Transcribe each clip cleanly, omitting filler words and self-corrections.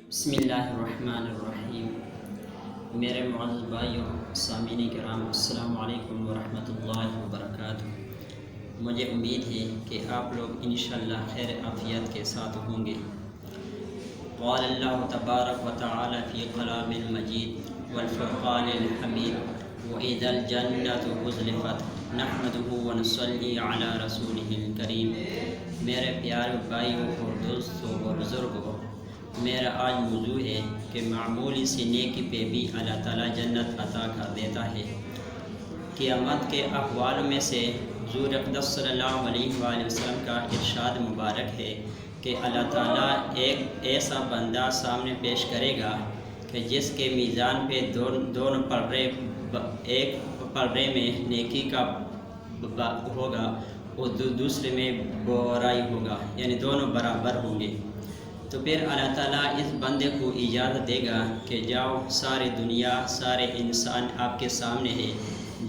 بسم اللہ الرحمن الرحیم۔ میرے معزز بھائیوں، سامعین کرام، السلام علیکم ورحمۃ اللہ وبرکاتہ۔ مجھے امید ہے کہ آپ لوگ انشاءاللہ خیر عافیت کے ساتھ ہوں گے۔ قال اللہ تبارک و تعالی فی کلام المجید والفرقان الحمید وَإِذَا الْجَنَّةُ أُزْلِفَتْ نَحْمَدُهُ وَنُصَلِّي عَلَى رَسُولِهِ الْكَرِيمِ۔ میرے پیارے بھائیوں اور دوستوں اور بزرگوں، میرا آج موضوع ہے کہ معمولی سی نیکی پہ بھی اللہ تعالیٰ جنت عطا کر دیتا ہے۔ قیامت کے احوال میں سے حضور اقدس صلی اللہ علیہ وآلہ وسلم کا ارشاد مبارک ہے کہ اللہ تعالیٰ ایک ایسا بندہ سامنے پیش کرے گا کہ جس کے میزان پہ دونوں پلڑے، ایک پلڑے میں نیکی کا ہوگا اور دوسرے میں برائی ہوگا، یعنی دونوں برابر ہوں گے۔ تو پھر اللہ تعالیٰ اس بندے کو اجازت دے گا کہ جاؤ، ساری دنیا، سارے انسان آپ کے سامنے ہے،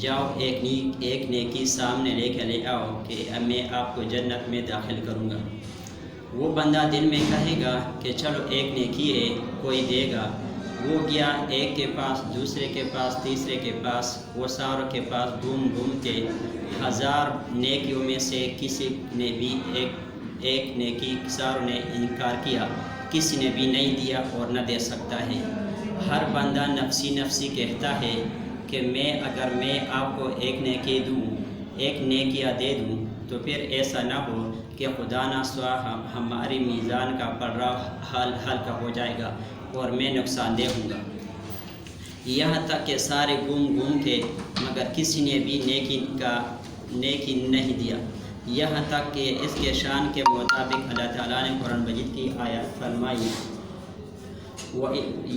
جاؤ ایک نیکی سامنے لے کے لے آؤ کہ میں آپ کو جنت میں داخل کروں گا۔ وہ بندہ دل میں کہے گا کہ چلو ایک نیکی ہے، کوئی دے گا۔ وہ گیا ایک کے پاس، دوسرے کے پاس، تیسرے کے پاس، وہ ساروں کے پاس گھوم کے 1000 نیکیوں میں سے کسی نے بھی ایک نیکی ساروں نے انکار کیا، کسی نے بھی نہیں دیا اور نہ دے سکتا ہے۔ ہر بندہ نفسی کہتا ہے کہ اگر میں آپ کو ایک نیکی دوں، ایک نیکیاں دے دوں، تو پھر ایسا نہ ہو کہ خدا نہ خواہ ہماری میزان کا پلڑا ہلکا ہو جائے گا اور میں نقصان دہ ہوں گا۔ یہاں تک کہ سارے گھوم کے مگر کسی نے بھی نیکی نہیں دیا۔ یہاں تک کہ اس کے شان کے مطابق اللہ تعالیٰ نے قرآن مجید کی آیت فرمائی،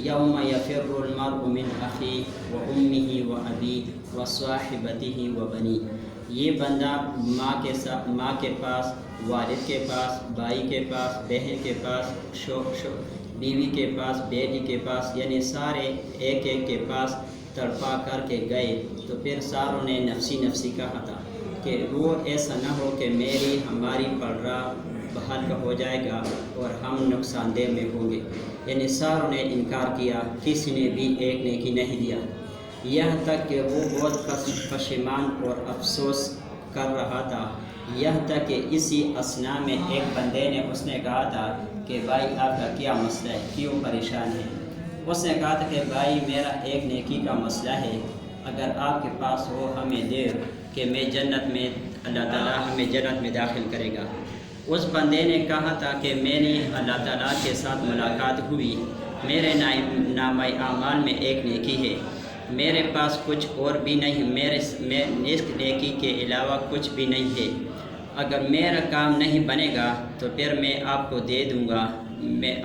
یوم یفر المرء من اخیہ وامہ وابیہ وصاحبتہ وبنیہ۔ یہ بندہ ماں کے پاس، والد کے پاس، بھائی کے پاس، بہن کے پاس، بیوی کے پاس، بیٹی کے پاس، یعنی سارے ایک کے پاس تڑپا کر کے گئے۔ تو پھر ساروں نے نفسی کہا تھا کہ وہ ایسا نہ ہو کہ ہماری پلڑا ہلکا ہو جائے گا اور ہم نقصان دہ میں ہوں گے، یعنی ساروں نے انکار کیا، کسی نے بھی ایک نیکی نہیں دیا۔ یہاں تک کہ وہ بہت پشیمان اور افسوس کر رہا تھا، یہاں تک کہ اسی اثنا میں ایک بندے نے اس نے کہا تھا کہ بھائی آپ کا کیا مسئلہ ہے، کیوں پریشان ہے؟ اس نے کہا تھا کہ بھائی میرا ایک نیکی کا مسئلہ ہے، اگر آپ کے پاس ہو ہمیں دے کہ میں جنت میں، اللہ تعالیٰ ہمیں جنت میں داخل کرے گا۔ اس بندے نے کہا تھا کہ میری اللہ تعالیٰ کے ساتھ ملاقات ہوئی، میرے نامہ اعمال میں ایک نیکی ہے، میرے پاس کچھ اور بھی نہیں، میں اس نیکی کے علاوہ کچھ بھی نہیں ہے۔ اگر میرا کام نہیں بنے گا تو پھر میں آپ کو دے دوں گا،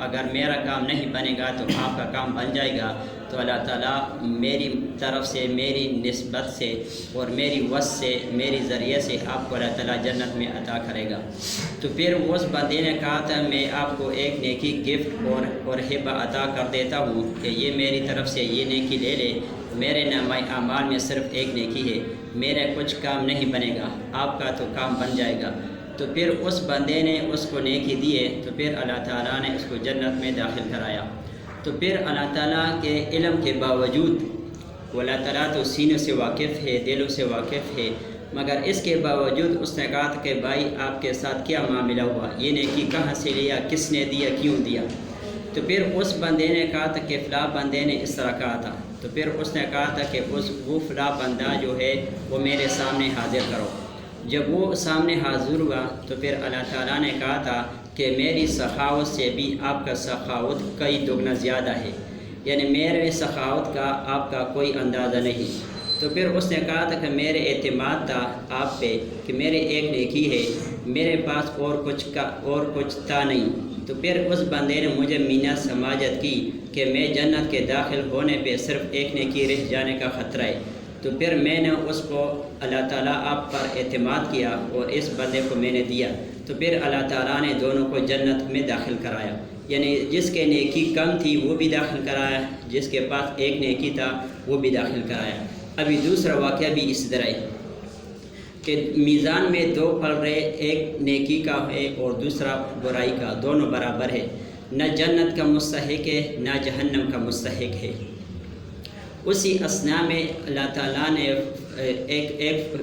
اگر میرا کام نہیں بنے گا تو آپ کا کام بن جائے گا، تو اللہ تعالیٰ میری طرف سے، میری نسبت سے اور میری وصف سے، میری ذریعے سے آپ کو اللہ تعالیٰ جنت میں عطا کرے گا۔ تو پھر اس بندے نے کہا تھا میں آپ کو ایک نیکی گفٹ اور ہبہ عطا کر دیتا ہوں کہ یہ میری طرف سے یہ نیکی لے لے، میرے نامہ اعمال میں صرف ایک نیکی ہے، میرا کچھ کام نہیں بنے گا، آپ کا تو کام بن جائے گا۔ تو پھر اس بندے نے اس کو نیکی دیے، تو پھر اللہ تعالیٰ نے اس کو جنت میں داخل کرایا۔ تو پھر اللہ تعالیٰ کے علم کے باوجود، اللہ تعالیٰ تو سینوں سے واقف ہے، دلوں سے واقف ہے، مگر اس کے باوجود اس نے کہا تھا کہ بھائی آپ کے ساتھ کیا معاملہ ہوا، یہ نیکی کہاں سے لیا، کس نے دیا، کیوں دیا؟ تو پھر اس بندے نے کہا تھا کہ فلاں بندے نے اس طرح کہا تھا۔ تو پھر اس نے کہا تھا کہ وہ فلاں بندہ جو ہے وہ میرے سامنے حاضر کرو۔ جب وہ سامنے حاضر ہوا تو پھر اللہ تعالیٰ نے کہا تھا کہ میری سخاوت سے بھی آپ کا سخاوت کئی دگنا زیادہ ہے، یعنی میرے سخاوت کا آپ کا کوئی اندازہ نہیں۔ تو پھر اس نے کہا تھا کہ میرے اعتماد تھا آپ پہ کہ میرے ایک نیکی ہے، میرے پاس اور کچھ تھا نہیں۔ تو پھر اس بندے نے مجھے منت سماجت کی کہ میں جنت کے داخل ہونے پہ صرف ایک نیکی رہ جانے کا خطرہ ہے۔ تو پھر میں نے اس کو اللہ تعالیٰ آپ پر اعتماد کیا اور اس بندے کو میں نے دیا، تو پھر اللہ تعالیٰ نے دونوں کو جنت میں داخل کرایا، یعنی جس کے نیکی کم تھی وہ بھی داخل کرایا، جس کے پاس ایک نیکی تھا وہ بھی داخل کرایا۔ ابھی دوسرا واقعہ بھی اس طرح ہے کہ میزان میں 2 پلڑے، ایک نیکی کا ہے اور دوسرا برائی کا، دونوں برابر ہے۔ نہ جنت کا مستحق ہے نہ جہنم کا مستحق ہے۔ اسی اثناء میں اللہ تعالیٰ نے ایک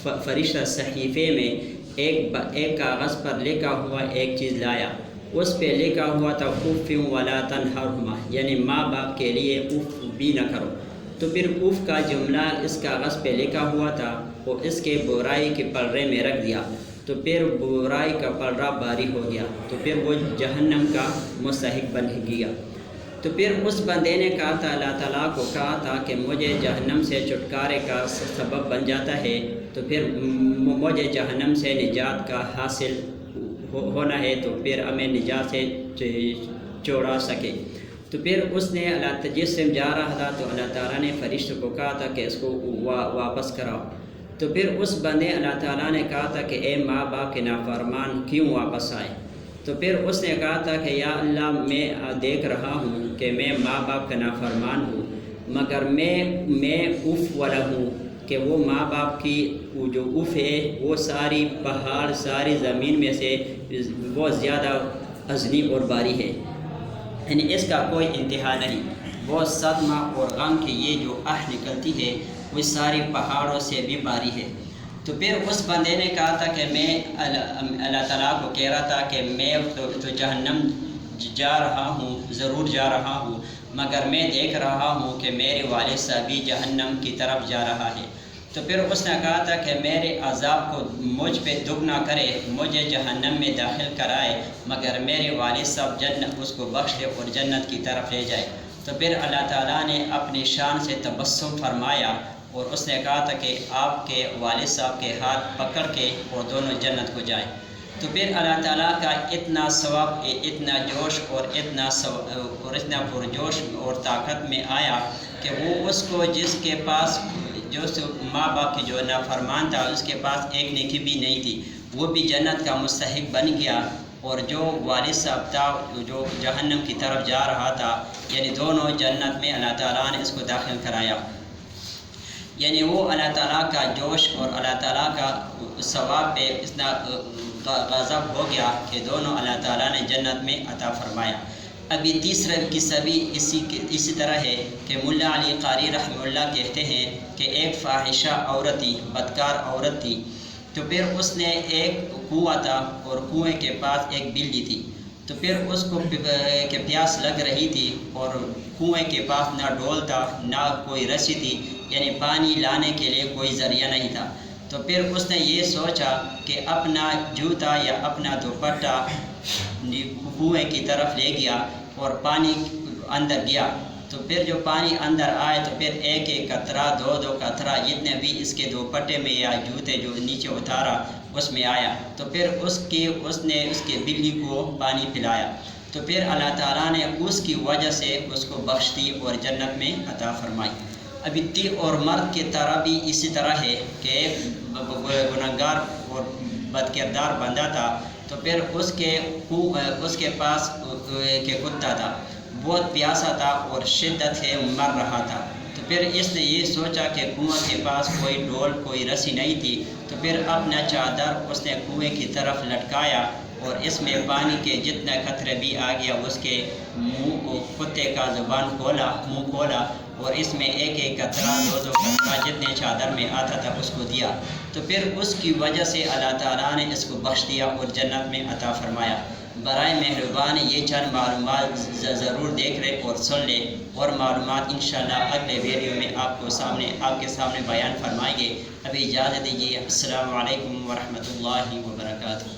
فرشتہ صحیفے میں ایک کاغذ پر لکھا ہوا ایک چیز لایا، اس پہ لکھا ہوا تھا اف ولا تنہرہما، یعنی ماں باپ کے لیے اف بھی نہ کرو۔ تو پھر اف کا جملہ اس کاغذ پہ لکھا ہوا تھا، وہ اس کے برائی کے پلڑے میں رکھ دیا، تو پھر برائی کا پلڑا باری ہو گیا، تو پھر وہ جہنم کا مستحق بن گیا۔ تو پھر اس بندے نے کہا تھا، اللہ تعالیٰ کو کہا تھا کہ مجھے جہنم سے چھٹکارے کا سبب بن جاتا ہے، تو پھر مجھے جہنم سے نجات کا حاصل ہونا ہے، تو پھر ہمیں نجات سے چھوڑا سکے۔ تو پھر اس نے جس سے جا رہا تھا تو اللہ تعالیٰ نے فرشتے کو کہا تھا کہ اس کو واپس کراؤ۔ تو پھر اس بندے اللہ تعالیٰ نے کہا تھا کہ اے ماں باپ کے نافرمان کیوں واپس آئے؟ تو پھر اس نے کہا تھا کہ یا اللہ میں دیکھ رہا ہوں کہ میں ماں باپ کا نافرمان ہوں، مگر میں اف والا ہوں کہ وہ ماں باپ کی جو اف ہے وہ ساری پہاڑ ساری زمین میں سے بہت زیادہ عظمی اور باری ہے، یعنی اس کا کوئی انتہا نہیں۔ بہت صدمہ اور غم کی یہ جو آہ نکلتی ہے وہ ساری پہاڑوں سے بھی باری ہے۔ تو پھر اس بندے نے کہا تھا کہ میں اللہ تعالیٰ کو کہہ رہا تھا کہ میں تو جہنم جا رہا ہوں، ضرور جا رہا ہوں، مگر میں دیکھ رہا ہوں کہ میرے والد صاحب بھی جہنم کی طرف جا رہا ہے۔ تو پھر اس نے کہا تھا کہ میرے عذاب کو مجھ پہ دگنا کرے، مجھے جہنم میں داخل کرائے، مگر میرے والد صاحب جنت اس کو بخش دے اور جنت کی طرف لے جائے۔ تو پھر اللہ تعالیٰ نے اپنی شان سے تبسم فرمایا اور اس نے کہا تھا کہ آپ کے والد صاحب کے ہاتھ پکڑ کے وہ دونوں جنت کو جائیں۔ تو پھر اللہ تعالیٰ کا اتنا ثواب، اتنا جوش اور اتنا پرجوش اور طاقت میں آیا کہ وہ اس کو جس کے پاس جو ماں باپ کی جو نافرمان تھا اس کے پاس ایک نیکی بھی نہیں تھی، وہ بھی جنت کا مستحق بن گیا، اور جو والد صاحب تھا جو جہنم کی طرف جا رہا تھا، یعنی دونوں جنت میں اللہ تعالیٰ نے اس کو داخل کرایا۔ یعنی وہ اللہ تعالیٰ کا جوش اور اللہ تعالیٰ کا ثواب پہ اتنا غضب ہو گیا کہ دونوں اللہ تعالیٰ نے جنت میں عطا فرمایا۔ ابھی تیسرا قصہ بھی اسی طرح ہے کہ ملا علی قاری رحمہ اللہ کہتے ہیں کہ ایک فاحشہ عورت تھی، بدکار عورت تھی، تو پھر اس نے ایک کنواں تھا اور کنویں کے پاس ایک بلی تھی، تو پھر اس کو کہ پیاس لگ رہی تھی اور کنویں کے پاس نہ ڈول تھا نہ کوئی رسی تھی، یعنی پانی لانے کے لیے کوئی ذریعہ نہیں تھا۔ تو پھر اس نے یہ سوچا کہ اپنا جوتا یا اپنا دوپٹہ کنویں کی طرف لے گیا اور پانی اندر گیا، تو پھر جو پانی اندر آئے تو پھر ایک ایک قطرہ دو قطرہ جتنے بھی اس کے دوپٹے میں یا جوتے جو نیچے اتارا اس میں آیا، تو پھر اس نے اس کے بلی کو پانی پلایا، تو پھر اللہ تعالیٰ نے اس کی وجہ سے اس کو بخش دی اور جنت میں عطا فرمائی۔ ابھی اور مرد کی طرح بھی اسی طرح ہے کہ ایک گنہگار اور بدکردار بندہ تھا، تو پھر اس کے پاس کہ کتا تھا، بہت پیاسا تھا اور شدت ہے مر رہا تھا، تو پھر اس نے یہ سوچا کہ کنواں کے پاس کوئی ڈول کوئی رسی نہیں تھی، تو پھر اپنا چادر اس نے کنویں کی طرف لٹکایا اور اس میں پانی کے جتنا قطرے بھی آ گیا اس کے منہ کتے کا زبان کھولا، منہ کھولا، اور اس میں ایک ایک قطرہ دو قطرہ جتنے چادر میں آتا تھا اس کو دیا، تو پھر اس کی وجہ سے اللہ تعالیٰ نے اس کو بخش دیا اور جنت میں عطا فرمایا۔ برائے مہربانی یہ چند معلومات ضرور دیکھ لیں اور سن لیں، اور معلومات انشاءاللہ اگلے ویڈیو میں آپ کے سامنے بیان فرمائیں گے۔ ابھی اجازت دیجیے، السلام علیکم ورحمۃ اللہ وبرکاتہ۔